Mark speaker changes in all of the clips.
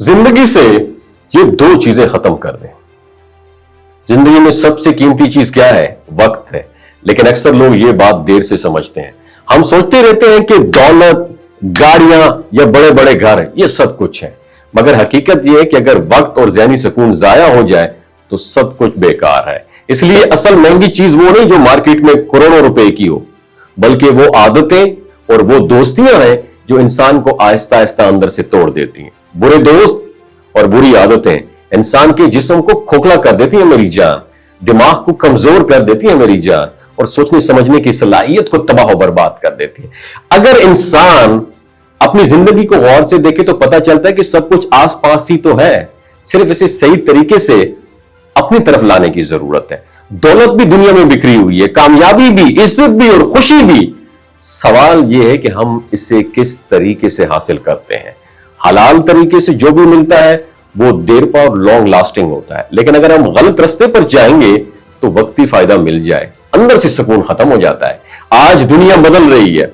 Speaker 1: जिंदगी से ये दो चीजें खत्म कर दें। जिंदगी में सबसे कीमती चीज क्या है? वक्त है। लेकिन अक्सर लोग ये बात देर से समझते हैं। हम सोचते रहते हैं कि दौलत, गाड़ियां या बड़े बड़े घर ये सब कुछ है, मगर हकीकत यह है कि अगर वक्त और ज़हनी सुकून जाया हो जाए तो सब कुछ बेकार है। इसलिए असल महंगी चीज वो नहीं जो मार्केट में करोड़ों रुपए की हो, बल्कि वो आदतें और वो दोस्तियां हैं जो इंसान को आहिस्ता आहिस्ता अंदर से तोड़ देती हैं। बुरे दोस्त और बुरी आदतें इंसान के जिस्म को खोखला कर देती हैं मेरी जान, दिमाग को कमजोर कर देती हैं मेरी जान, और सोचने समझने की सलाहियत को तबाह और बर्बाद कर देती है। अगर इंसान अपनी जिंदगी को गौर से देखे तो पता चलता है कि सब कुछ आस पास ही तो है, सिर्फ इसे सही तरीके से अपनी तरफ लाने की जरूरत है। दौलत भी दुनिया में बिखरी हुई है, कामयाबी भी, इज्जत भी और खुशी भी। सवाल यह है कि हम इसे किस तरीके से हासिल करते हैं। हलाल तरीके से जो भी मिलता है वो देर पा और लॉन्ग लास्टिंग होता है, लेकिन अगर हम गलत रास्ते पर जाएंगे तो वक्ती फायदा मिल जाए, अंदर से सुकून खत्म हो जाता है। आज दुनिया बदल रही है,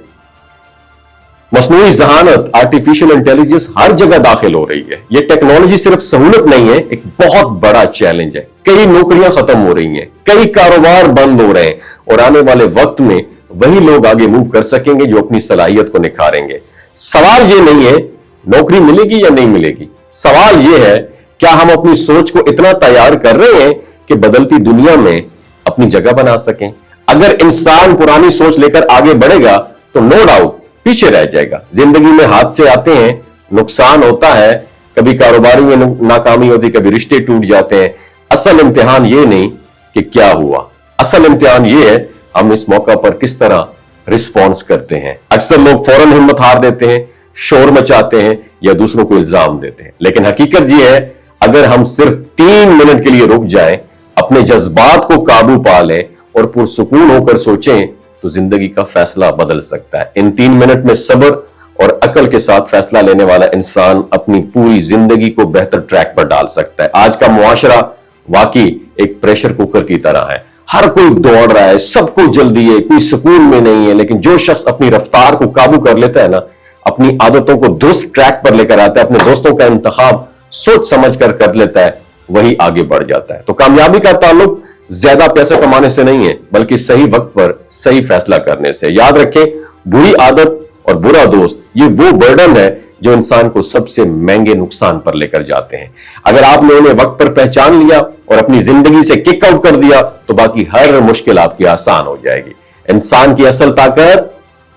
Speaker 1: मसनूई ज़हानत, आर्टिफिशियल इंटेलिजेंस हर जगह दाखिल हो रही है। यह टेक्नोलॉजी सिर्फ सहूलत नहीं है, एक बहुत बड़ा चैलेंज है। कई नौकरियां खत्म हो रही हैं, कई कारोबार बंद हो रहे हैं, और आने वाले वक्त में वही लोग आगे मूव कर सकेंगे जो अपनी सलाहियत को निखारेंगे। सवाल यह नहीं है नौकरी मिलेगी या नहीं मिलेगी, सवाल यह है क्या हम अपनी सोच को इतना तैयार कर रहे हैं कि बदलती दुनिया में अपनी जगह बना सकें। अगर इंसान पुरानी सोच लेकर आगे बढ़ेगा तो नो डाउट पीछे रह जाएगा। जिंदगी में हादसे आते हैं, नुकसान होता है, कभी कारोबारी में नाकामी होती, कभी रिश्ते टूट जाते हैं। असल इम्तिहान ये नहीं कि क्या हुआ, असल इम्तिहान ये है हम इस मौका पर किस तरह रिस्पॉन्स करते हैं। अक्सर लोग फौरन हिम्मत हार देते हैं, शोर मचाते हैं या दूसरों को इल्जाम देते हैं, लेकिन हकीकत यह है अगर हम सिर्फ 3 मिनट के लिए रुक जाएं, अपने जज्बात को काबू पा लें और पुरसुकून होकर सोचें तो जिंदगी का फैसला बदल सकता है। इन 3 मिनट में सब्र और अकल के साथ फैसला लेने वाला इंसान अपनी पूरी जिंदगी को बेहतर ट्रैक पर डाल सकता है। आज का मुआशरा वाकई एक प्रेशर कुकर की तरह है, हर कोई दौड़ रहा है, सबको जल्दी है, कोई सुकून में नहीं है। लेकिन जो शख्स अपनी रफ्तार को काबू कर लेता है ना, अपनी आदतों को दुरुस्त ट्रैक पर लेकर आता है, अपने दोस्तों का इंतखाब सोच समझ कर लेता है, वही आगे बढ़ जाता है। तो कामयाबी का ताल्लुक ज्यादा पैसे कमाने से नहीं है, बल्कि सही वक्त पर सही फैसला करने से। याद रखें, बुरी आदत और बुरा दोस्त ये वो बर्डन है जो इंसान को सबसे महंगे नुकसान पर लेकर जाते हैं। अगर आपने उन्हें वक्त पर पहचान लिया और अपनी जिंदगी से किक आउट कर दिया तो बाकी हर मुश्किल आपकी आसान हो जाएगी। इंसान की असल ताकत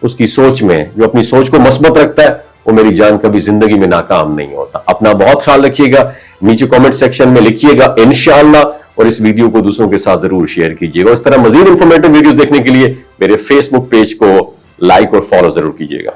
Speaker 1: उसकी सोच में, जो अपनी सोच को मस्बत रखता है वो मेरी जान कभी जिंदगी में नाकाम नहीं होता। अपना बहुत ख्याल रखिएगा, नीचे कमेंट सेक्शन में लिखिएगा इंशाअल्लाह, और इस वीडियो को दूसरों के साथ जरूर शेयर कीजिएगा। इस तरह मजीद इंफॉर्मेटिव वीडियोस देखने के लिए मेरे फेसबुक पेज को लाइक और फॉलो जरूर कीजिएगा।